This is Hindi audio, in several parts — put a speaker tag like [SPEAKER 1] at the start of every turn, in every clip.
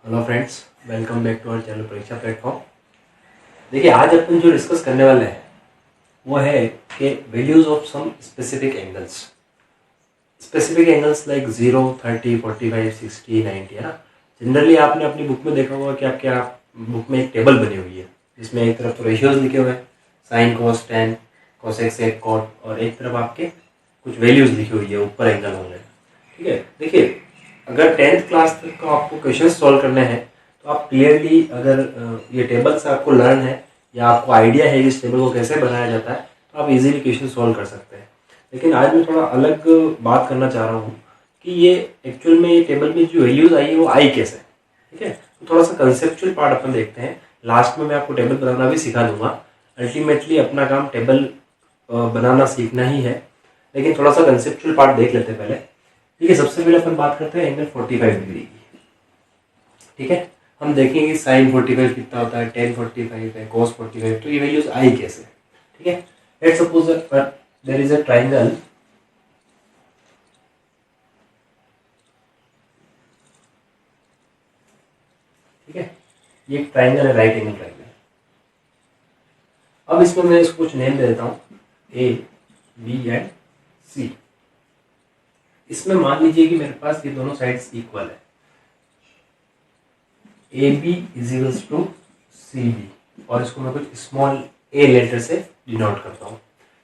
[SPEAKER 1] Hello friends, welcome back to our channel Pariksha platform. देखिए, आज अपन जो डिस्कस करने वाले हैं वो है कि values of some specific angles like 0, 30, 45, 60, 90 है ना। जनरली आपने अपनी बुक में देखा होगा कि आपके बुक में एक टेबल बनी हुई है जिसमें एक तरफ तो रेशियोज लिखे हुए हैं, साइन, कॉस, टेन, कोसेक, सेक, कॉट, और एक तरफ आपके कुछ वैल्यूज लिखी हुई है, ऊपर एंगल होंगे। ठीक है, देखिए, अगर 10th क्लास तक का आपको क्वेश्चन सॉल्व करने हैं तो आप क्लियरली, अगर ये टेबल से आपको लर्न है या आपको आइडिया है इस टेबल को कैसे बनाया जाता है, तो आप इजीली क्वेश्चन सॉल्व कर सकते हैं। लेकिन आज मैं थोड़ा अलग बात करना चाह रहा हूँ कि ये एक्चुअल में ये टेबल में जो वैल्यूज आई है वो आई कैसे। ठीक है, तो थोड़ा सा कंसेप्चुअल पार्ट अपन देखते हैं। लास्ट में मैं आपको टेबल बनाना भी सिखा दूंगा। अल्टीमेटली अपना काम टेबल बनाना सीखना ही है, लेकिन थोड़ा सा कंसेप्चुअल पार्ट देख लेते हैं पहले। ठीक है, सबसे पहले अपन बात करते हैं एंगल 45 डिग्री की। ठीक है, हम देखेंगे साइन 45 कितना होता है, टेन 45 है, कॉस 45, तो ये वैल्यूज आई कैसे। ठीक है, let's suppose there is a triangle. ठीक है, ये एक ट्राइंगल है, राइट एंगल ट्राइंगल। अब इसमें मैं इसको कुछ नेम दे देता हूँ, ए, बी एंड सी। इसमें मान लीजिए कि मेरे पास ये दोनों साइड्स इक्वल है, A B equals to C B, और इसको मैं कुछ स्मॉल ए लेटर से डिनोट करता हूँ।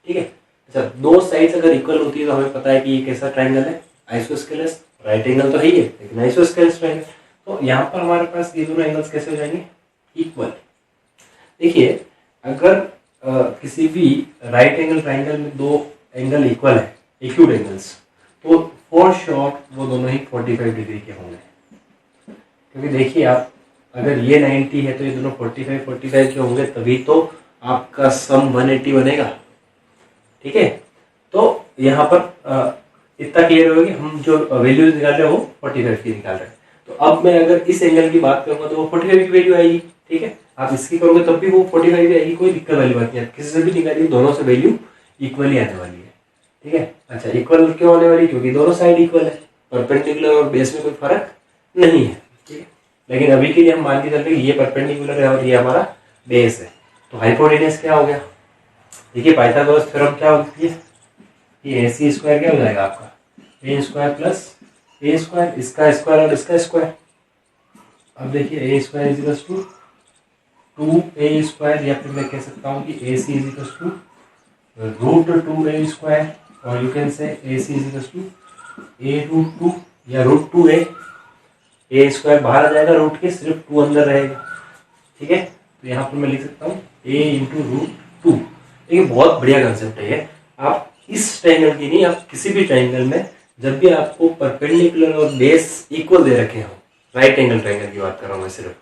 [SPEAKER 1] ठीक है, अच्छा, दो साइड्स अगर इक्वल होती है तो हमें पता है कि ये कैसा ट्राइंगल है, आइसोस्केलस। राइट एंगल तो है ही है, लेकिन आइसोस्केलस ट्राइंगल। तो यहाँ पर हमारे पास ये दोनों एंगल्स कैसे हो जाएंगे, इक्वल। देखिए, अगर किसी भी राइट एंगल ट्राइंगल में दो एंगल इक्वल है, एक्यूट एंगल्स, तो फॉर श्योर वो दोनों ही 45 डिग्री के होंगे। क्योंकि देखिए, आप अगर ये 90 है तो ये दोनों 45 के होंगे, तभी तो आपका सम 180 बनेगा। ठीक है, तो यहाँ पर इतना क्लियर होगा कि हम जो वैल्यूज निकाल रहे हैं वो 45 की निकाल रहे हैं। तो अब मैं अगर इस एंगल की बात करूंगा तो वो 45 की वैल्यू आएगी। ठीक है, आप इसकी करोगे तब भी वो 45 की आएगी, कोई दिक्कत वाली बात नहीं। आप किसी से भी निकालिए, दोनों से वैल्यू इक्वली आने वाली है। ठीक है, अच्छा, इक्वल क्यों आने वाली, क्योंकि दोनों साइड इक्वल है, परपेंडिकुलर और बेस में कोई फर्क नहीं है। ठीक है, लेकिन अभी के लिए हम मान के चलते हैं कि ये परपेंडिकुलर है और ये हमारा बेस है, तो हाइपोटेनस क्या हो गया। देखिए, पाइथागोरस थ्योरम क्या होती है, ये AC स्क्वायर क्या हो जाएगा आपका, A square plus A square, इसका स्क्वायर और इसका स्क्वायर। अब देखिए, A square equals to 2A square, या फिर मैं कह सकता हूँ कि AC equals to √2A square, और you can say AC equals to A√2 या √2A। ए स्क्वायर बाहर आ जाएगा रूट के, सिर्फ 2 अंदर रहेगा। ठीक है, तो यहाँ पर मैं लिख सकता हूँ A × √2। देखिए, बहुत बढ़िया कंसेप्ट है ये। आप इस ट्रायंगल की नहीं, आप किसी भी ट्रायंगल में जब भी आपको परपेंडिकुलर और बेस इक्वल दे रखे हो, राइट एंगल ट्रायंगल की बात कर रहा हूँ मैं सिर्फ।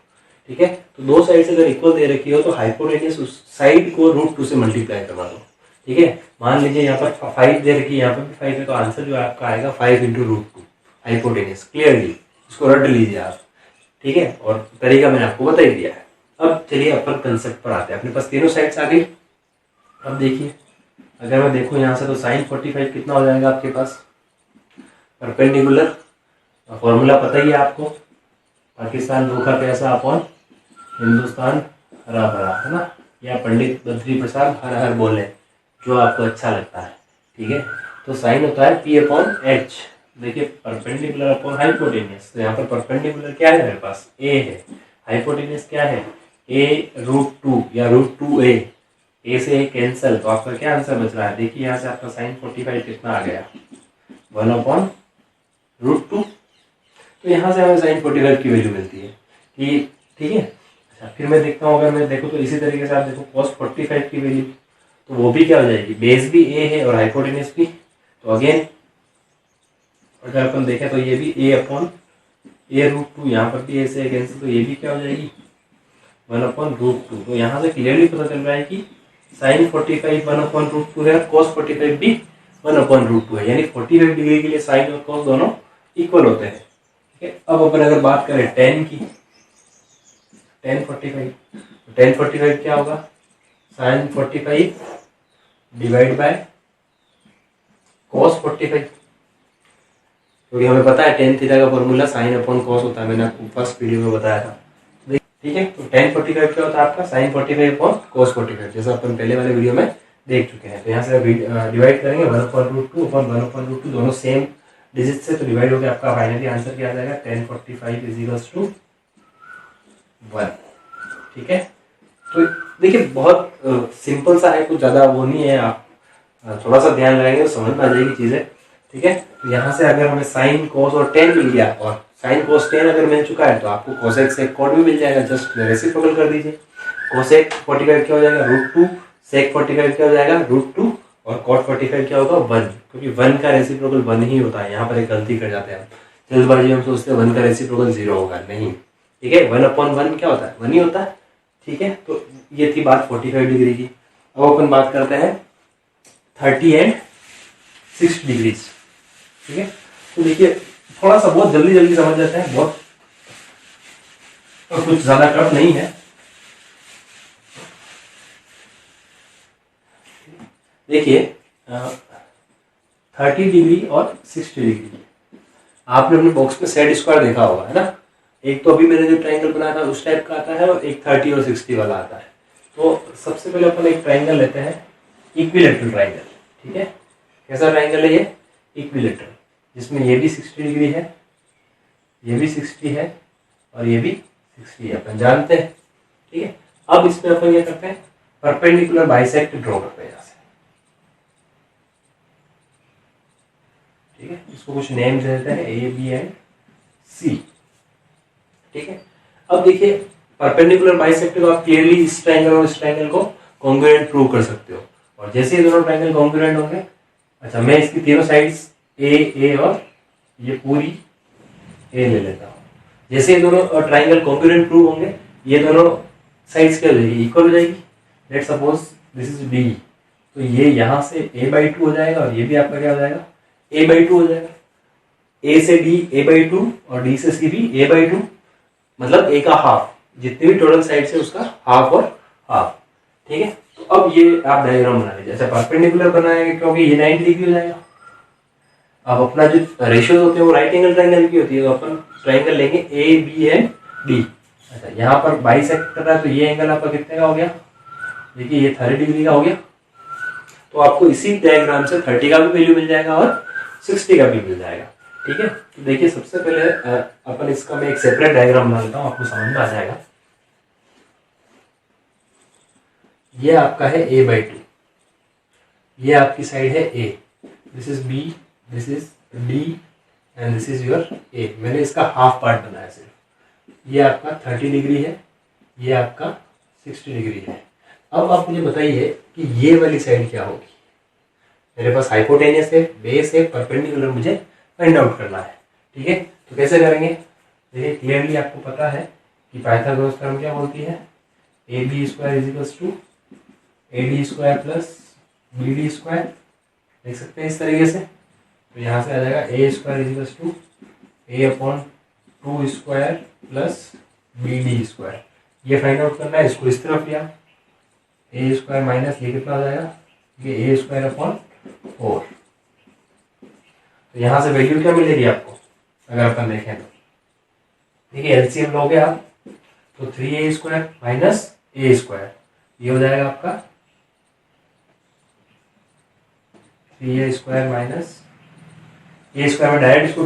[SPEAKER 1] ठीक है, तो दो साइड से अगर इक्वल दे रखी हो तो हाइपोटेनस उस साइड को √2 से मल्टीप्लाई करवा दो। ठीक है, मान लीजिए यहाँ पर 5 दे रखी है, यहाँ पर भी 5 है, तो आंसर जो आपका आएगा 5 × √2 हाइपोटेनस। क्लियरली इसको रट लीजिए आप। ठीक है, और तरीका मैंने आपको बता ही दिया है। अब चलिए अपन कंसेप्ट पर आते हैं। अपने पास तीनों साइड्स आ गई। अब देखिए, अगर मैं देखूं यहाँ से तो साइन 45 कितना हो जाएगा आपके पास, परपेंडिकुलर फॉर्मूला पता ही है आपको, पाकिस्तान रूखा प्यासा अपॉन हिंदुस्तान हरा भरा, है ना, या पंडित बद्री प्रसाद हर हर बोले, जो आपको अच्छा लगता है। ठीक है, तो साइन होता है P/H। देखिए, परपेंडिकुलर अपॉन हाइपोटेनियस, तो यहाँ पर परपेंडिकुलर क्या है मेरे पास, A है, हाइपोटेनियस क्या है, A√2 या √2A। ए से A कैंसल, तो आपका क्या आंसर बच रहा है, देखिए यहाँ से आपका साइन 45 कितना आ गया, 1/√2। तो यहाँ से हमें साइन 45 की वैल्यू मिलती है कि ठीक है। अच्छा, फिर मैं देखता हूँ, अगर मैं देखूँ तो इसी तरीके से आप देखो cos 45 की वैल्यू, तो वो भी क्या हो जाएगी, बेस भी A है और हाइपोटेनस भी। तो अगेन अगर अपन देखें तो ये भी A/√2, यहाँ पर भी A से कैंसिल, तो ये भी क्या हो जाएगी 1/√2। तो यहाँ से क्लियरली पता चल रहा है कि साइन 45 1/√2 है, cos 45 भी 1/√2 है, यानी 45 डिग्री के लिए साइन और cos दोनों इक्वल होते हैं। ठीक है, अब अपन अगर बात करें tan की, tan 45, तो tan 45 क्या होगा, साइन 45 डिवाइड बाय cos 45। क्योंकि हमें पता है टेन थीटा का फॉर्मूला साइन अपॉन कॉस होता है, मैंने आपको फर्स्ट वीडियो में बताया था। ठीक है, तो tan 45 क्या होता है आपका साइन 45 अपॉन कॉस 45, जैसा अपन पहले वाले वीडियो में देख चुके हैं। तो यहाँ से डिवाइड करेंगे 1/√2 अपॉन 1/√2, दोनों सेम डिजिट से, तो डिवाइड होकर आपका फाइनली आंसर क्या आ जाएगा, tan 45 = 1। ठीक है, तो देखिए बहुत सिंपल सा है, कुछ ज़्यादा वो नहीं है, आप थोड़ा सा ध्यान लगाएंगे तो समझ में आ जाएगी चीज़ें। ठीक है, तो यहाँ से अगर हमें साइन कॉस और tan मिल गया, और साइन कॉस tan अगर मिल चुका है तो आपको कोसेक सेक कॉट भी मिल जाएगा, जस्ट रेसिप्रोकल कर दीजिए। कोसेक 45 क्या हो जाएगा, √2, सेक 45 क्या हो जाएगा, √2, और कॉट 45 क्या होगा, 1, क्योंकि 1 का रेसिप्रोकल 1 ही होता है। यहाँ पर एक गलती कर जाते हैं हम, जल्दबाजी में हम सोचते हैं 1 का रेसिप्रोकल 0 होगा, नहीं। ठीक है, 1/1 क्या होता है, 1 ही होता है। ठीक है, तो ये थी बात 45 डिग्री की। अब अपन बात करते हैं 30 एंड 60 डिग्रीज। ठीक है, तो देखिए थोड़ा सा बहुत जल्दी जल्दी समझ जाते हैं, बहुत और कुछ ज्यादा टफ नहीं है। देखिए 30 डिग्री और 60 डिग्री आपने अपने बॉक्स में सेट स्क्वायर देखा होगा, है ना। एक तो अभी मैंने जो ट्रायंगल बनाया था उस टाइप का आता है, और एक 30 और 60 वाला आता है। तो सबसे पहले अपन एक ट्रायंगल लेते हैं, इक्विलेटरल ट्रायंगल। ठीक है, कैसा ट्रायंगल है ये, इक्विलेटरल, जिसमें ये भी 60 डिग्री है, ये भी 60 है, और ये भी 60 है, अपन जानते हैं। ठीक है, अब इसमें अपन ये करते हैं, परपेंडिकुलर बाइसेक्ट ड्रॉ करते हैं यहाँ से। ठीक है, इसको कुछ नेम दे देते हैं, ए बी एंड सी। ठीक है, अब देखिए परपेंडिकुलर बाइसेक्ट को आप क्लियरली इस ट्रायंगल और इस ट्रायंगल को कॉन्ग्रुएंट प्रूव कर सकते हो, और जैसे ये दोनों ट्रायंगल कॉन्ग्रुएंट होंगे, अच्छा मैं इसकी तीनों साइड्स ए और ये पूरी ए ले लेता हूँ। जैसे ये दोनों ट्रायंगल कॉन्ग्रुएंट प्रूव होंगे, ये दोनों साइड्स क्या हो जाएगी, इक्वल हो जाएगी। Let's suppose this is D, तो ये यहाँ से a/2 हो जाएगा, और ये भी आपका क्या हो जाएगा, a/2 हो जाएगा। a से d a/2 और d से c भी a/2, मतलब a का हाफ, जितनी भी टोटल साइड्स है उसका हाफ और हाफ। ठीक है, तो अब ये आप डायग्राम बना लीजिए। अच्छा परपेंडिकुलर बनाएंगे क्योंकि ये 90 डिग्री हो जाएगा। अब अपना जो रेशियोज होते हैं वो राइट एंगल ट्रायंगल की होती है, तो अपन ट्रायंगल लेंगे ए बी एंड डी। अच्छा यहाँ पर बाइसेक्ट कर रहा है, तो ये एंगल आपका कितने का हो गया, देखिए ये 30 डिग्री का हो गया। तो आपको इसी डायग्राम से 30 का भी वैल्यू मिल जाएगा और 60 का भी मिल जाएगा। ठीक है, तो देखिए सबसे पहले अपन इसका मैं एक सेपरेट डायग्राम बना लेता हूँ, आपको समझ में आ जाएगा। ये आपका है a/2, ये आपकी साइड है a, this is b, this is d and this is your a। मैंने इसका हाफ पार्ट बनाया सिर्फ। ये आपका 30 डिग्री है, ये आपका 60 डिग्री है। अब आप मुझे बताइए कि ये वाली साइड क्या होगी। मेरे पास हाइपोटेनियस है, बेस है, परपेंडिकुलर मुझे फाइंड आउट करना है। ठीक है, तो कैसे करेंगे, देखिए क्लियरली आपको पता है कि पाइथागोरस थ्योरम क्या बोलती है, ab² = AD² प्लस BD²। देख सकते हैं इस तरीके से, तो यहाँ से आ जाएगा a² = a/2² प्लस BD²। ये फाइंड आउट करना है, इसको इस तरफ लिया, a² माइनस ये कितना आ जाएगा, ये a²/4। तो यहाँ से वैल्यू क्या मिलेगी आपको, अगर अपन देखें तो देखिए एलसीएम लोगे आप, तो 3a² माइनस a², ये हो जाएगा आपका 3a² माइनस a² में डायरेक्ट इसको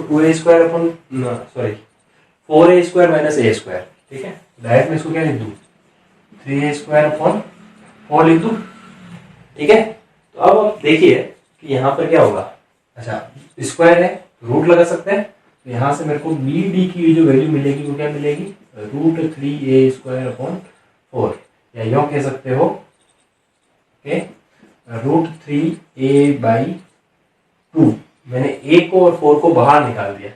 [SPEAKER 1] 4a² माइनस a²। ठीक है, डायरेक्ट में इसको क्या लिख दूँ, 3a²/4 लिख दूँ। ठीक है, तो अब आप देखिए कि यहाँ पर क्या होगा, अच्छा स्क्वायर है, रूट लगा सकते हैं, तो यहाँ से मेरे को बी डी की जो वैल्यू मिलेगी वो क्या मिलेगी, √3a²/4, या यूँ कह सकते हो कि √3a/2। मैंने a को और 4 को बाहर निकाल दिया।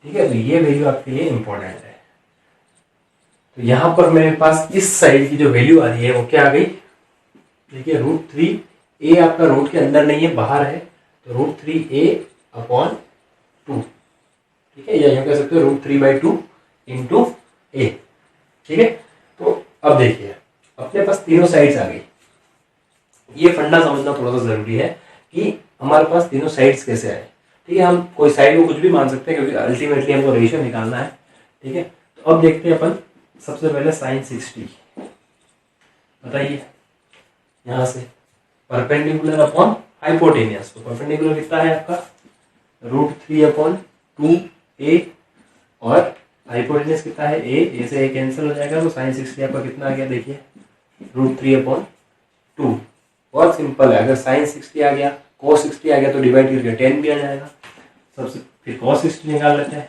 [SPEAKER 1] ठीक है, तो ये वैल्यू आपके लिए इंपॉर्टेंट है। तो यहाँ पर मेरे पास इस साइड की जो वैल्यू आ रही है वो क्या आ गई, देखिए √3a आपका रूट के अंदर नहीं है, बाहर है, तो √3a/2। ठीक है, या यूँ कह सकते हो √3/2 × a। ठीक है, तो अब देखिए अपने पास तीनों साइड्स आ गई। ये फंडा समझना थोड़ा सा जरूरी है कि हमारे पास तीनों साइड्स कैसे आए। ठीक है, हम कोई साइड को कुछ भी मान सकते हैं क्योंकि अल्टीमेटली हमको रेशियो निकालना है। ठीक है, तो अब देखते हैं अपन सबसे पहले साइन 60। बताइए यहाँ से परपेंडिकुलर अपॉन हाइपोटेनियस, तो परपेंडिकुलर कितना है आपका √3/2a और हाइपोटेनियस कितना है a से a कैंसिल हो जाएगा, तो साइन 60 आपका कितना आ गया देखिए √3/2। बहुत सिंपल है, अगर साइन 60 आ गया cos 60 आ गया तो डिवाइड करके 10 भी आ जाएगा। सबसे फिर cos 60 निकाल लेते हैं,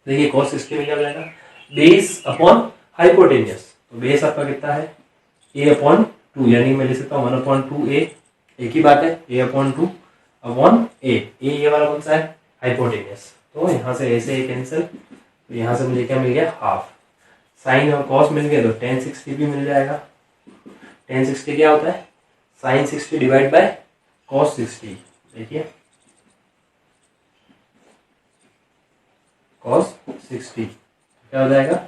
[SPEAKER 1] देखिए cos 60 निकाल जाएगा बेस अपॉन हाइपोटेनियस, तो बेस आपका कितना है a/2, यानी मैं लिख सकता हूँ 1/2a, एक ही बात है a/2/a, ये वाला कौन सा है हाइपोटेनियस, तो यहाँ से a से a कैंसिल, तो यहाँ से मुझे क्या मिल गया हाफ, साइन और cos मिल गया तो tan 60 भी मिल जाएगा। tan 60 क्या होता है साइन 60 डिवाइड बाय cos 60, देखिए cos 60 क्या हो जाएगा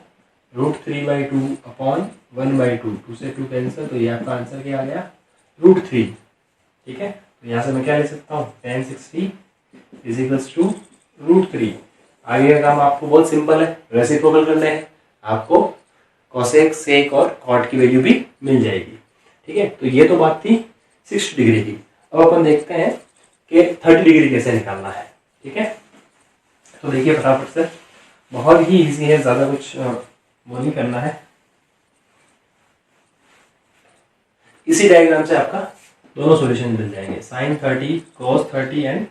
[SPEAKER 1] √3/2/1/2, 2 से 2 कैंसिल, तो ये आपका आंसर क्या आ गया √3। ठीक है, तो यहाँ से मैं क्या लिख सकता हूँ tan 60 = √3। आगे का काम आपको बहुत सिंपल है, रेसिप्रोकल करने हैं आपको, cosec sec और cot की वैल्यू भी मिल जाएगी। ठीक है, तो ये तो बात थी 60 डिग्री की। अब अपन देखते हैं कि 30 डिग्री कैसे निकालना है। ठीक है, तो देखिए फटाफट से, बहुत ही इजी है, ज्यादा कुछ वो नहीं करना है। इसी डायग्राम से आपका दोनों सॉल्यूशन मिल जाएंगे, sin 30 cos 30 एंड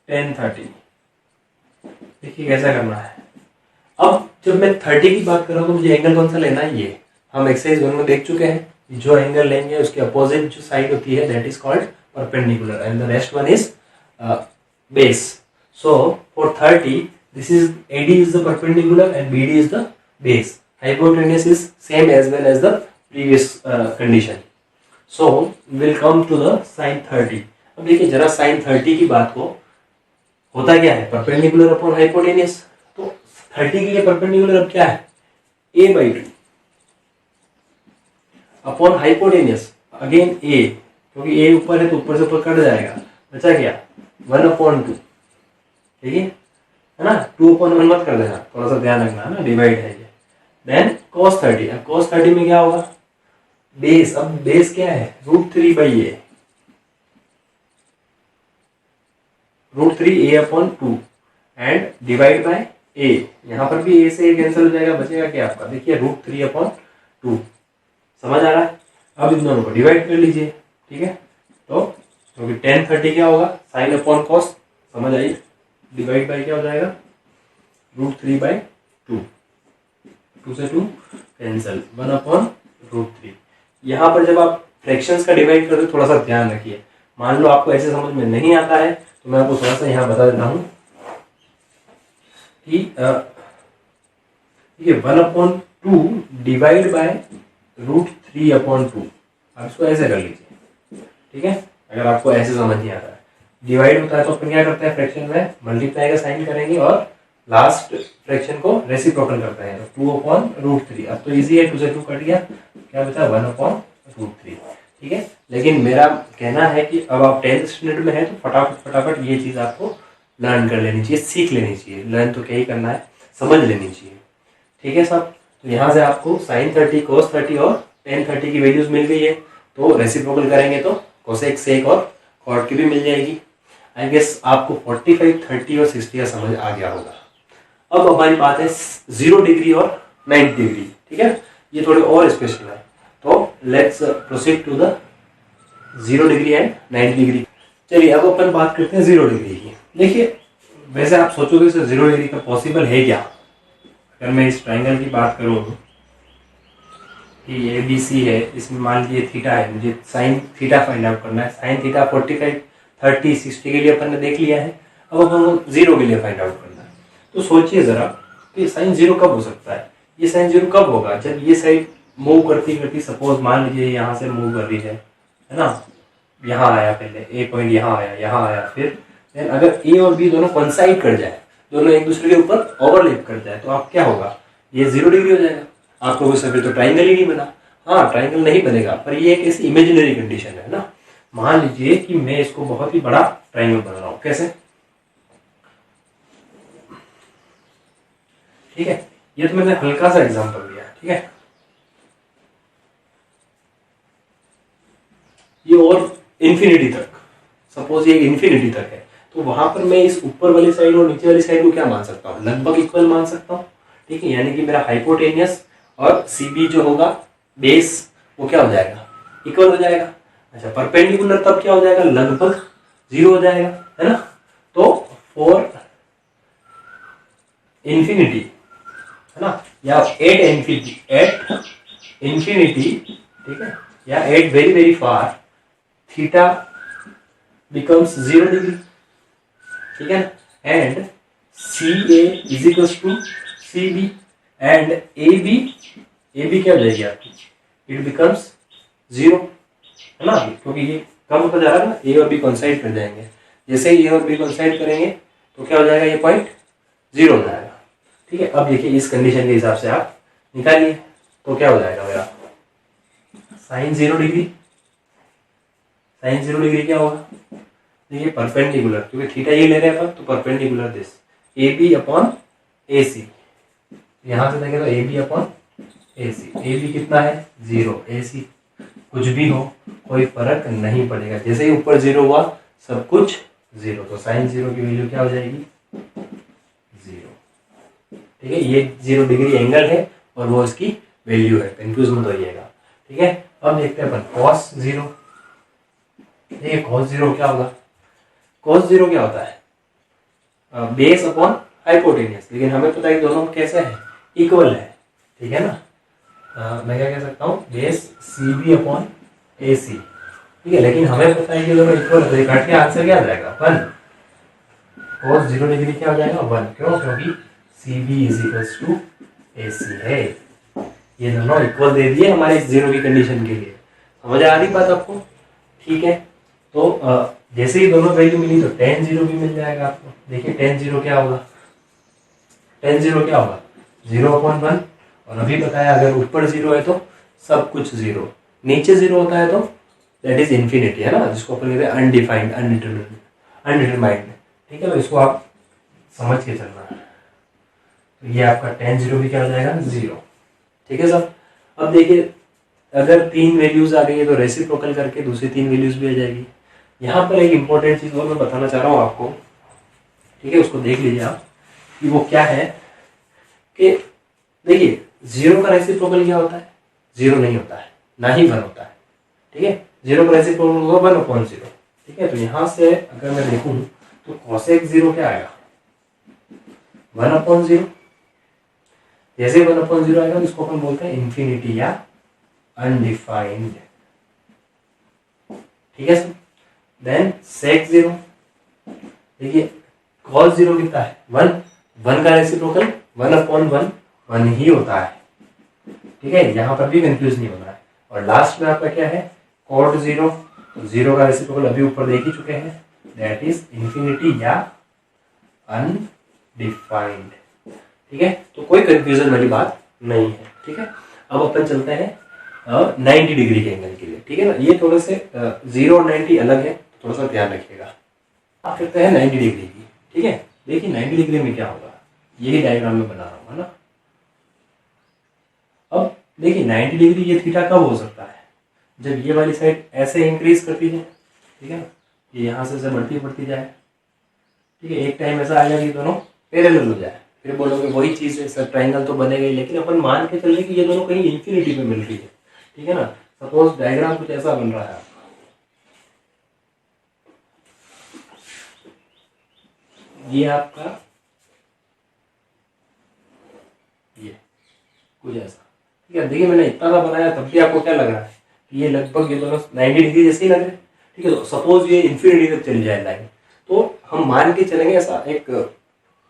[SPEAKER 1] tan 30। देखिए कैसा करना है। अब जब मैं 30 की बात कर रहा हूँ तो मुझे एंगल कौन सा लेना है, ये हम एक्सरसाइज 1 में देख चुके हैं। जो एंगल लेंगे उसके अपोजिट जो साइड होती है that is called perpendicular and the rest one is base. So for 30 this is AD is the perpendicular and BD is the base. Hypotenuse is same as well as the previous condition. So we'll come to the sin 30. अब देखिए जरा sin 30 की बात को, होता क्या है परपेंडिकुलर अपॉन हाइपोटेनियस, तो 30 के लिए परपेंडिकुलर अब क्या है a/2 upon hypotenuse again a, क्योंकि a ऊपर है तो ऊपर से ऊपर कट जाएगा, बचा क्या 1/2। ठीक है ना, 2/1 मत कर देना, थोड़ा सा ध्यान रखना है ना, डिवाइड है ये। देन cos 30, अब cos 30 में क्या होगा बेस, अब बेस क्या है √3/a, √3a/2 and divide by a, यहाँ पर भी a से a कैंसिल हो जाएगा, बचेगा क्या आपका देखिए √3/2। समझ आ रहा है। अब इन दोनों को डिवाइड कर लीजिए। ठीक है, तो क्योंकि tan 30 क्या होगा साइन अपॉन कॉस, समझ आई, डिवाइड बाय क्या हो जाएगा √3/2, 2 से 2 कैंसिल, 1/√3। यहाँ पर जब आप फ्रैक्शंस का डिवाइड करते हो थोड़ा सा ध्यान रखिए, मान लो आपको ऐसे समझ में नहीं आता है तो मैं आपको थोड़ा सा यहाँ बता देता हूँ कि ये 1/2 डिवाइड बाय √3/2, आप इसको ऐसे कर लीजिए। ठीक है, अगर आपको ऐसे समझ नहीं आ रहा है, डिवाइड होता है तो अपन क्या करते हैं फ्रैक्शन में मल्टीप्लाई का साइन करेंगे और लास्ट फ्रैक्शन को रेसिप्रोकल करते हैं, तो 2/√3। अब तो इजी है, 2 से 2 कट गया, क्या बचा 1/√3। ठीक है, लेकिन मेरा कहना है कि अब आप 10th स्टैंडर्ड में है तो फटाफट ये चीज आपको लर्न कर लेनी चाहिए, सीख लेनी चाहिए। लर्न तो क्या ही करना है, समझ लेनी चाहिए। ठीक है साहब, तो यहाँ से आपको sin 30 cos 30 और tan 30 की वैल्यूज मिल गई है, तो रेसिप्रोकल करेंगे तो cosec sec और cot की भी मिल जाएगी। आई गेस आपको 45, 30 और 60 का समझ आ गया होगा। अब हमारी बात है 0 डिग्री और 90 डिग्री। ठीक है, ये थोड़े और स्पेशल है, तो let's proceed to the 0 degree and 90 degree. चलिए अब अपन बात करते हैं 0 डिग्री की। देखिए वैसे आप सोचोगे 0 डिग्री का पॉसिबल है क्या, अगर मैं इस ट्राइंगल की बात करूँ कि ये ABC है, इसमें मान लीजिए थीटा है, मुझे साइन थीटा फाइंड आउट करना है। साइन थीटा 45, 30, 60 के लिए अपन ने देख लिया है, अब अपन 0 के लिए फाइंड आउट करना है। तो सोचिए जरा कि साइन 0 कब हो सकता है। ये साइन 0 कब होगा, जब ये साइड मूव करती करती, सपोज मान लीजिए यहाँ से मूव कर रही है ना, यहाँ आया पहले ए पॉइंट, यहाँ आया, फिर अगर ए और बी दोनों कोइंसाइड कर जाए, दोनों एक दूसरे के ऊपर ओवरलैप कर जाए, तो आप क्या होगा, ये 0 डिग्री हो जाएगा। आप लोगों से फिर तो ट्राइंगल ही नहीं बना। हाँ, ट्राइंगल नहीं बनेगा, पर ये एक ऐसी इमेजिनरी कंडीशन है ना। मान लीजिए कि मैं इसको बहुत ही बड़ा ट्रायंगल बना रहा हूं, कैसे? ठीक है, ये तो मैंने हल्का सा एग्जांपल दिया, ठीक है। ये और इन्फिनिटी तक, सपोज ये इन्फिनिटी तक है, तो वहां पर मैं इस ऊपर वाली साइड और नीचे वाली साइड को क्या मान सकता हूँ? लगभग इक्वल मान सकता हूँ, ठीक है। यानी कि मेरा हाइपोटेनियस और सीबी जो होगा बेस, वो क्या हो जाएगा? इक्वल हो जाएगा। अच्छा, परपेंडिकुलर तब क्या हो जाएगा? लगभग 0 हो जाएगा, है ना। तो फॉर इंफिनिटी, है ना, या एट इंफिनिटी, ठीक है, या at very very far, theta becomes 0 degree, ठीक है। And C A is equal to C B and A B क्या हो जाएगी आपकी? इट बिकम्स 0, है ना, क्योंकि ये कम होता जा रहा है ना, ए और बी कोइंसाइड कर जाएंगे। जैसे ही ए और बी कोइंसाइड करेंगे तो क्या हो जाएगा? ये पॉइंट 0 हो जाएगा, ठीक है। अब देखिए इस कंडीशन के हिसाब से आप निकालिए, तो क्या हो जाएगा मेरा? साइन 0 डिग्री, साइन 0 डिग्री क्या होगा? देखिए परपेंडिकुलर, क्योंकि थीटा ये ले रहे हैं अपन, तो perpendicular this A B upon A C. यहां से देखें तो A B upon A C, A B कितना है? 0, ए सी कुछ भी हो कोई फर्क नहीं पड़ेगा, जैसे ही ऊपर 0 हुआ सब कुछ 0, तो साइन 0 की वैल्यू क्या हो जाएगी? 0, ठीक है। ये 0 डिग्री एंगल है और वो इसकी वैल्यू है, कंफ्यूज मत होइएगा, ठीक है। अब देखते हैं अपन cos 0। देखिए cos 0 क्या होगा? cos 0 क्या होता है? बेस अपॉन हाइपोटेनियस, लेकिन हमें पता है कि दोनों कैसे है? इक्वल है, ठीक है ना। मैं क्या कह सकता हूँ? Base C B upon A सी, ठीक है, लेकिन हमें पता है कि दोनों इक्वल है, काट के आंसर क्या आ जाएगा? 1। cos 0 डिग्री क्या हो जाएगा? 1, क्यों? क्योंकि C B is equals to A C है। ये दोनों इक्वल दे दिए हमारे इस 0 की कंडीशन के लिए। समझ आ रही बात आपको? ठीक है, तो जैसे ही दोनों वैल्यू मिली तो tan 0 भी मिल जाएगा आपको। देखिए tan 0 क्या होगा? tan 0 क्या होगा? 0/1, और अभी बताया अगर ऊपर 0 है तो सब कुछ 0, नीचे 0 होता है तो दैट इज इन्फिनिटी, है ना, जिसको अपन कहते हैं अनडिफाइंड, अनडिटरमाइंड, ठीक है। तो इसको आप समझ के चलना है। तो ये आपका tan 0 भी क्या हो जाएगा? 0, ठीक है सर। अब देखिए अगर 3 वैल्यूज आ गई है तो रेसिप्रोकल करके दूसरी 3 वैल्यूज भी आ जाएगी। यहाँ पर एक इंपॉर्टेंट चीज और मैं बताना चाह रहा हूँ आपको, ठीक है, उसको देख लीजिए आप कि वो क्या है। कि देखिए 0 का रेसिप्रोकल क्या होता है? 0 नहीं होता है, ना ही 1 होता है, ठीक है। 0 का रेसिप्रोकल होगा 1/0, ठीक है। तो यहाँ से अगर मैं देखूं तो cosec 0 क्या आएगा? 1/0। जैसे 1/0 आएगा तो इसको अपन बोलते हैं इंफिनिटी या अनडिफाइंड, ठीक है सर। देन sec 0, देखिए cos 0 कितना है? 1 का रेसिप्रोकल 1/1 1 ही होता है, ठीक है, यहां पर भी कंफ्यूज नहीं होना है। और लास्ट में आपका क्या है? cot 0, तो 0 का रेसिप्रोकल अभी ऊपर देख ही चुके हैं, दैट इज इंफिनिटी या अनडिफाइंड, ठीक है। तो कोई कंफ्यूजन वाली बात नहीं है, ठीक है। अब अपन चलते हैं 90 डिग्री के एंगल के लिए, ठीक है ना। ये थोड़े से 0 और 90 अलग है, थोड़ा सा ध्यान रखिएगा। आप करते हैं 90 डिग्री की, ठीक है। देखिए 90 डिग्री में क्या होगा, यही डायग्राम में बना रहा हूँ, है ना। अब देखिए 90 डिग्री ये थीटा कब हो सकता है? जब ये वाली साइड ऐसे इंक्रीज करती है, ठीक है ना, ये यहाँ से बढ़ती जाए, ठीक है। एक टाइम ऐसा आएगा कि दोनों पैरेलल हो जाए, फिर बोलोगे वही चीज है सर, ट्रायंगल तो बनेगा ही, लेकिन अपन मान के चल रहे कि ये दोनों कहीं इंफिनिटी पे मिल रही है, ठीक है ना। सपोज डायग्राम कुछ ऐसा बन रहा है, ये आपका ये कुछ ऐसा, ठीक है। देखिए मैंने इतना सा बनाया, तब भी आपको क्या लग रहा है कि ये लगभग ये दोनों 90 डिग्री जैसे ही लग रहे हैं, ठीक है। तो सपोज ये इन्फिनिटी तक चली जाए लाइन, तो हम मान के चलेंगे, ऐसा एक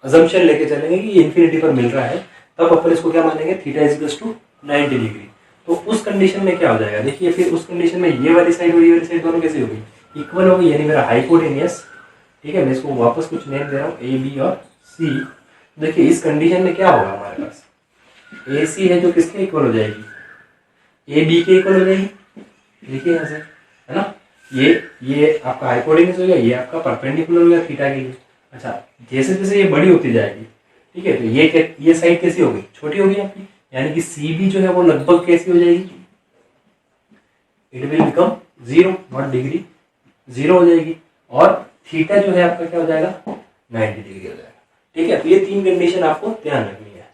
[SPEAKER 1] अजम्पशन लेके चलेंगे कि ये इन्फिनिटी पर मिल रहा है, तब अपन इसको क्या मानेंगे? Theta is equal to 90 degree. तो उस कंडीशन में क्या हो जाएगा? देखिए फिर उस कंडीशन में ये वाली साइड और ये वाली साइड दोनों कैसे होगी? इक्वल होगी, यानी मेरा हाइपोटेनियस, ठीक है। मैं इसको वापस कुछ नेम दे रहा हूँ, ए बी और सी। देखिए इस कंडीशन में क्या होगा हमारे पास? ए सी है जो किसके इक्वल हो जाएगी? ए बी के इक्वल हो जाएगी, देखिए यहाँ से, है ना। ये आपका हाइपोटेन्यूज हो गया, ये आपका परपेंडिकुलर हो गया थीटा के लिए। अच्छा, जैसे जैसे ये बड़ी होती जाएगी, ठीक है, तो ये साइड कैसी होगी, छोटी होगी आपकी, यानी कि सी बी जो है वो लगभग कैसी हो जाएगी, it will become 0 not degree, 0 हो जाएगी, और थीटा जो है आपका क्या हो जाएगा, 90 डिग्री हो जाएगा। ठीक है, तो ये 3 कंडीशन आपको ध्यान रखनी है।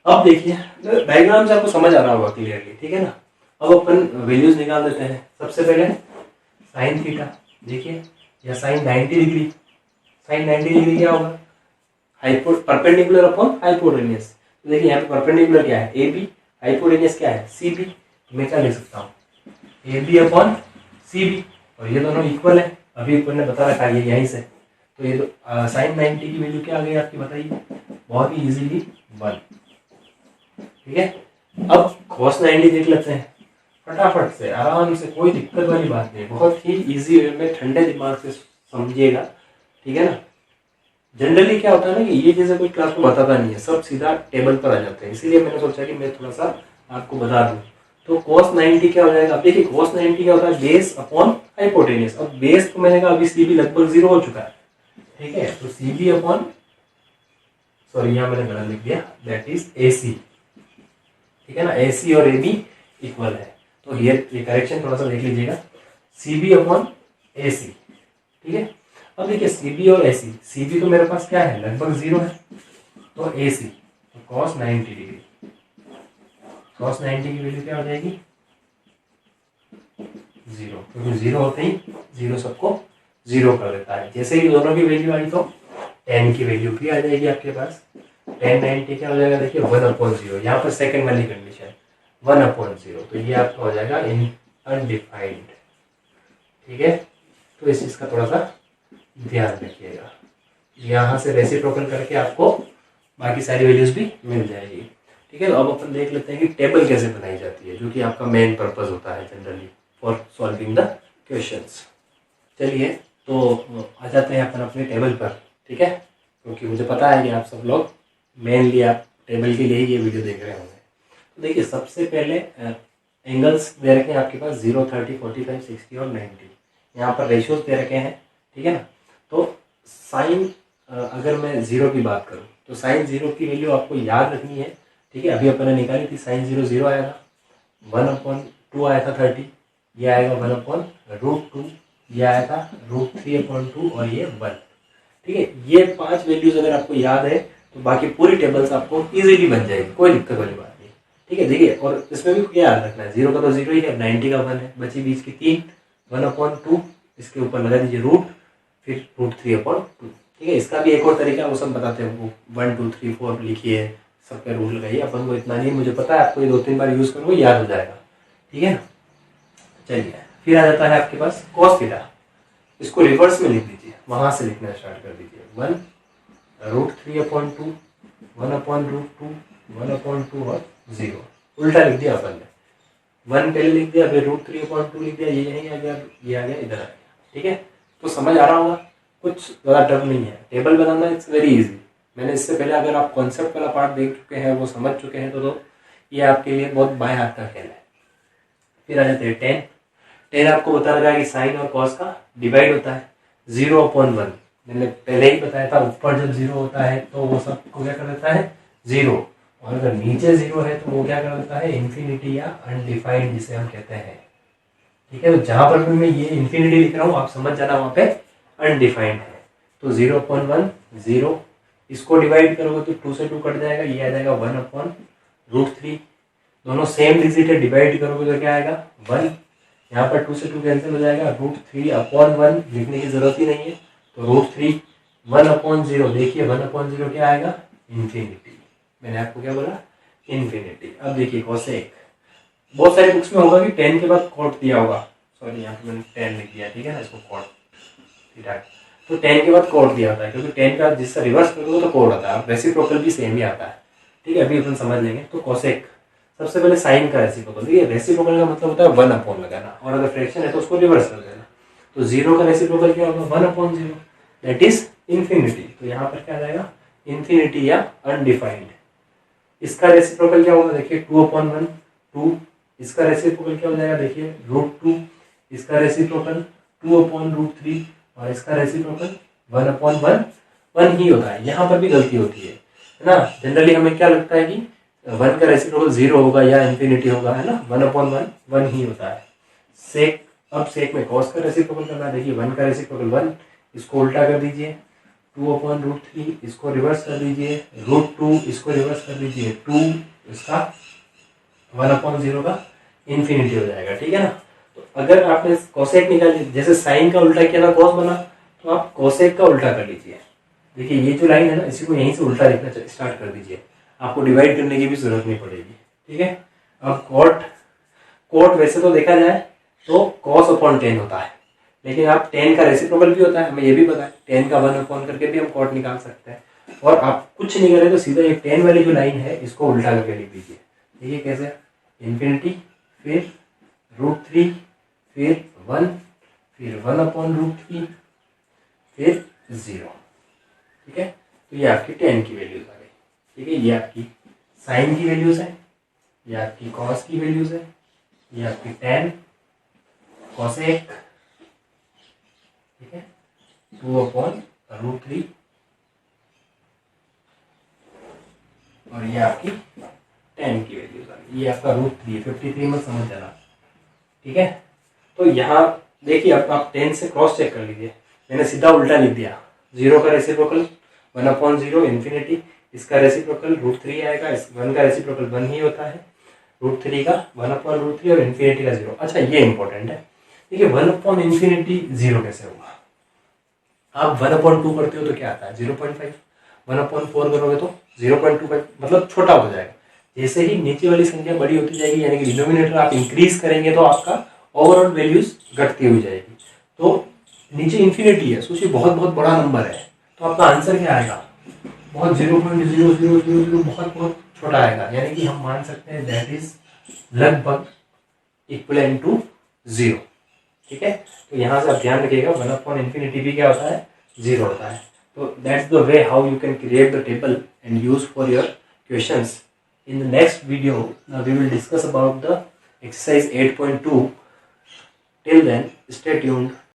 [SPEAKER 1] अब देखिए डायग्राम से आपको समझ आ रहा होगा क्लियरली, ठीक है ना। अब अपन वैल्यूज निकाल देते हैं। सबसे पहले साइन थीटा, देखिए, या साइन 90 डिग्री, साइन 90 डिग्री क्या होगा, परपेंडिकुलर अपॉन हाइपोटेन्यूज। तो देखिए यहाँ पे परपेंडिकुलर क्या है, ए बी, हाइपोटेन्यूज क्या है, सी बी। मैं क्या लिख सकता हूँ, A B upon C B, और ये दोनों इक्वल है, अभी ऊपर ने बता रखा है यहीं से। तो ये साइन 90 की वैल्यू क्या आ गई आपकी, बताइए, बहुत ही इजीली 1। ठीक है, अब cos 90 देख लेते हैं फटाफट से, आराम से, कोई दिक्कत वाली बात नहीं, बहुत ही इजी वे में ठंडे दिमाग से समझिएगा, ठीक है ना। जनरली क्या होता है ना कि ये चीजें कोई क्लास में बताता नहीं है, सब सीधा टेबल पर आ जाते हैं, इसीलिए मैंने सोचा कि मैं थोड़ा सा आपको बता दूं। तो cos 90 क्या हो जाएगा, अब देखिए cos 90 क्या होता है, बेस अपॉन हाइपोटेन्यूज। अब बेस तो मैंने कहा अभी सी बी लगभग 0 हो चुका है, ठीक है, तो सी बी अपॉन, सॉरी यहाँ मैंने गलत लिख दिया, दैट इज ए सी, ठीक है ना, ए सी और ए बी इक्वल है, तो ये करेक्शन थोड़ा सा देख लीजिएगा, सी बी अपॉन ए सी। ठीक है, अब देखिए सी बी और ए सी, सी बी तो मेरे पास क्या है, लगभग 0 है, तो ए सी, तो cos 90 डिग्री, cos 90 की वैल्यू क्या हो जाएगी, 0, क्योंकि 0 होते ही 0 सबको 0 कर देता है। जैसे ही दोनों की वैल्यू आई तो tan की वैल्यू भी आ जाएगी आपके पास, tan 90 क्या हो जाएगा, देखिए 1/0, यहाँ पर सेकंड वाली कंडीशन 1/0, तो ये आपका हो जाएगा इन अनडिफाइंड। ठीक है, तो इस चीज का थोड़ा सा ध्यान रखिएगा, यहाँ से रेसिप्रोकल करके आपको बाकी सारी वैल्यूज भी मिल जाएगी। ठीक है, तो अब अपन देख लेते हैं कि टेबल कैसे बनाई जाती है, जो कि आपका मेन पर्पस होता है generally for solving the questions. चलिए तो आ जाते हैं अपन अपने टेबल पर, ठीक है, क्योंकि मुझे पता है कि आप सब लोग मेनली आप टेबल के लिए ही ये वीडियो देख रहे होंगे। तो देखिए सबसे पहले एंगल्स दे रखे हैं आपके पास 0, 30, 45, 60 और 90, यहाँ पर रेशियोज दे रखे हैं, ठीक है ना। तो साइन अगर मैं 0 की बात करूँ तो साइन 0 की वैल्यू आपको याद रखनी है, ठीक है, अभी अपन ने निकाली थी, साइन 0 0 आया था, 1/2 आया था 30, ये आएगा 1/√2, ये आया था √3/2 और ये 1। ठीक है, ये 5 वैल्यूज अगर आपको याद है तो बाकी पूरी टेबल्स आपको इजीली बन जाएगी, कोई दिक्कत वाली बात नहीं। ठीक है, देखिए, और इसमें भी क्या याद रखना है, 0 का तो 0 ही है, 90 का 1 है, बची बीच की 3, 1/2, इसके ऊपर लगा दीजिए रूट, फिर √3/2। ठीक है, इसका भी एक और तरीका वो सब बताते हैं, वो 1 2 3 4 लिखिए, सब पे रूल लगाइए, अपन को इतना नहीं, मुझे पता है आपको ये 2-3 बार यूज करोगे याद हो जाएगा। ठीक है ना, चलिए फिर आ जाता है आपके पास cos थीटा, इसको रिवर्स में लिख दीजिए, वहां से लिखना स्टार्ट कर दीजिए, 1√3/2, 1/√2, 1/2 और 0, उल्टा लिख दिया अपन ने, 1 पहले लिख दिया, फिर √3/2 लिख दिया, ये यहीं आ गया, ये आ गया, इधर आ गया। ठीक है, तो समझ आ रहा होगा, कुछ ज़्यादा टफ नहीं है, table banana it's very easy. मैंने इससे पहले अगर आप कॉन्सेप्ट वाला पार्ट देख चुके हैं, वो समझ चुके हैं, तो ये आपके लिए बहुत बाएं हाथ का खेल है। फिर आ जाते हैं टेन आपको बता रहा है कि साइन और कॉस का डिवाइड होता है 0/1। मैंने पहले ही बताया था, ऊपर जब 0 होता है तो वो सब को क्या कर देता है 0, और अगर नीचे 0 है तो वो क्या कर देता है इन्फिनिटी या अनडिफाइंड, जिसे हम कहते हैं। ठीक है, तो जहां पर भी मैं ये इन्फिनिटी लिख रहा हूँ आप समझ जाना वहां पे अनडिफाइंड है। तो 0/1 0, इसको डिवाइड करोगे तो 2 से 2 कट जाएगा, ये आ जाएगा 1/√3, दोनों सेम डिजिट है, डिवाइड करोगे तो क्या आएगा 1, यहाँ पर 2 से 2 कैंसिल हो जाएगा, √3/1 लिखने की जरूरत ही नहीं है, तो √3 1/0, देखिए 1/0 क्या आएगा इन्फिनिटी, मैंने आपको क्या बोला इन्फिनिटी। अब देखिए कोसेक, बहुत सारी बुक्स में होगा कि 10 के बाद कॉट दिया होगा, सॉरी यहाँ पे मैंने 10 लिख दिया, ठीक है ना, इसको कॉट, ठीक है, तो 10 के बाद कॉट दिया होता है, क्योंकि 10 का जिससे रिवर्स करोगे तो कॉट आता है, रेसिप्रोकल भी सेम ही आता है। ठीक है, अभी अपन समझ लेंगे। तो कोसेक, सबसे पहले साइन का रेसिप्रोकल, देखिए रेसिप्रोकल का मतलब होता है 1/, लगाना, और अगर फ्रैक्शन है तो उसको रिवर्स कर देना। तो 0 का रेसिप्रोकल क्या होगा 1/0, दैट इज इन्फिनिटी, तो यहाँ पर क्या आ जाएगा इन्फिनिटी या अनडिफाइंड। इसका रेसिप्रोकल क्या होगा, देखिए 2/1 2, इसका रेसिप्रोकल क्या हो जाएगा, देखिए √2, इसका रेसिप्रोकल 2/√3 और इसका रेसिप्रोकल 1/1 ही होता है। यहाँ पर भी गलती होती है ना। जनरली हमें क्या लगता है कि 1 का रेसिप्रोकल 0 होगा या इन्फिनिटी होगा, है ना। 1/1 ही होता है। सेक, अब सेक में कॉस का रेसिप्रोकल करना है। देखिए 1 का रेसिप्रोकल 1, इसको उल्टा कर दीजिए, 2/√3 इसको रिवर्स कर दीजिए, √2 इसको रिवर्स कर दीजिए, 2 इसका 1/0 का इन्फिनिटी हो जाएगा, ठीक है ना। तो अगर आपने कोसेक निकाल, जैसे साइन का उल्टा किया था कॉस बना, तो आप कोसेक का उल्टा कर लीजिए। देखिए ये जो लाइन है ना, इसी को यहीं से उल्टा लिखना स्टार्ट कर दीजिए, आपको डिवाइड करने की भी जरूरत नहीं पड़ेगी, ठीक है। अब कोट वैसे तो देखा जाए तो cos/10 होता है, लेकिन आप 10 का रेसिप्रोकल भी होता है, हमें ये भी पता है। 10 का 1/, करके भी हम कॉट निकाल सकते हैं। और आप कुछ नहीं करें तो सीधा ये 10 वाली जो लाइन है इसको उल्टा करके लिख दीजिए। देखिए कैसे, इन्फिनिटी, फिर √3, फिर 1, फिर 1/√3, फिर 0, ठीक है। तो ये आपकी 10 की वैल्यूज आ गई, ठीक है। ये आपकी साइन की वैल्यूज है, ये आपकी कॉस की वैल्यूज है, ये आपकी tan, कोसेक, ठीक है, 2/√3 और ये आपकी 10 की वैल्यूज आ गई। ये आपका √3, 53 में समझ जाना, ठीक है। तो यहाँ देखिए अब आप 10 से क्रॉस चेक कर लीजिए, मैंने सीधा उल्टा लिख दिया। 0 का रेसिप्रोकल 1/0 इन्फिनिटी, इसका रेसिप्रोकल √3 आएगा, 1 का रेसिप्रोकल 1 ही होता है, √3 का 1/√3 और इन्फिनिटी का 0। अच्छा ये इंपॉर्टेंट है, देखिए 1/∞ 0 कैसे होगा। आप 1/2 करते हो तो क्या आता है 0.5, 1/4 करोगे तो 0.25, मतलब छोटा हो जाएगा। जैसे ही नीचे वाली संख्या बड़ी होती जाएगी, यानी कि डिनोमिनेटर आप इंक्रीज करेंगे तो आपका ओवरऑल वैल्यूज घटती हुई जाएगी। तो नीचे इन्फिनिटी है, सोचिए बहुत बहुत बड़ा नंबर है, तो आपका आंसर क्या आएगा, बहुत 0.0000 बहुत छोटा आएगा, यानी कि हम मान सकते हैं दैट इज लगभग इक्वलेंट टू 0, ठीक है। तो यहाँ से आप ध्यान रखिएगा 1/∞ भी क्या होता है, 0 होता है। तो that's the way how you can create the table and use for your questions. In the next video, we will discuss about the exercise 8.2. Till then, stay tuned.